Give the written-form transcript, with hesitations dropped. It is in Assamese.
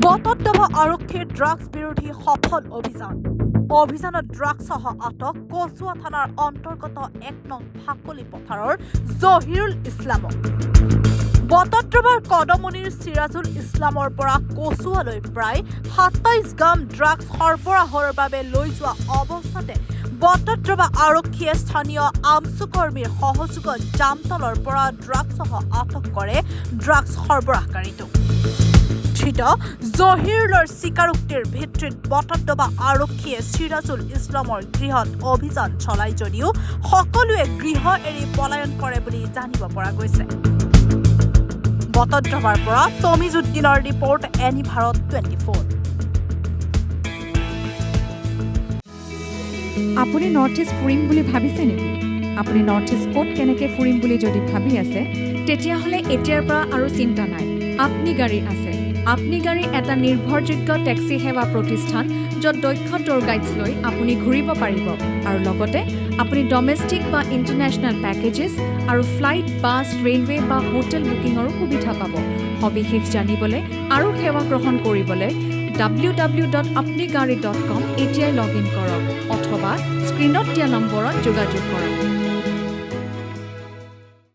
বটদ্ৰৱা আৰক্ষীৰ ড্ৰাগছ বিৰোধী সফল অভিযানত ড্ৰাগছসহ আটক কচুৱা থানাৰ অন্তৰ্গত ১ নং ফাকলি পথাৰৰ জহিৰুল ইছলামক। বটদ্ৰৱাৰ কদমনিৰ চিৰাজুল ইছলামৰ পৰা কচুৱালৈ প্ৰায় ২৭ গ্ৰাম ড্ৰাগছ সৰবৰাহৰ বাবে লৈ যোৱা অৱস্থাতে বটদ্ৰৱা আৰক্ষীয়ে স্থানীয় আমচু কৰ্মীৰ সহযোগত জামতলৰ পৰা ড্ৰাগছসহ আটক কৰে ড্ৰাগছ সৰবৰাহকাৰীটোক। ধৃত জহিৰুলৰ স্বীকাৰোক্তিৰ ভিত্তিত বটদ্ৰৱা আৰক্ষীয়ে চিৰাজুল ইছলামৰ গৃহত অভিযান চলাই যদিও সকলোৱে গৃহ এৰি পলায়ন কৰে বুলি জানিব পৰা গৈছে। বটদ্ৰৱাৰ পৰা তমিজুদ্দিনৰ ৰিপৰ্ট, এনি ভাৰত 24। আপুনি নৰ্থ ইষ্ট ফুৰিম বুলি ভাবিছে নেকি? আপুনি নৰ্থ ইষ্ট ক'ত কেনেকৈ ফুৰিম বুলি যদি ভাবি আছে, তেতিয়াহ'লে এতিয়াৰ পৰা আৰু চিন্তা নাই। আপনি গাড়ী আছে। আপনি গাড়ী এটা নিৰ্ভৰযোগ্য টেক্সি সেৱা প্ৰতিষ্ঠান, য'ত দক্ষ টুৰ গাইডছ লৈ আপুনি ঘূৰিব পাৰিব আৰু লগতে আপুনি ডমেষ্টিক বা ইণ্টাৰনেশ্যনেল পেকেজেছ আৰু ফ্লাইট, বাছ, ৰেলৱে বা হোটেল বুকিঙৰো সুবিধা পাব। সবিশেষ জানিবলৈ আৰু সেৱা গ্ৰহণ কৰিবলৈ www.apnigari.com এতিয়াই লগ ইন কৰক অথবা স্ক্ৰীণত দিয়া নম্বৰত যোগাযোগ কৰক।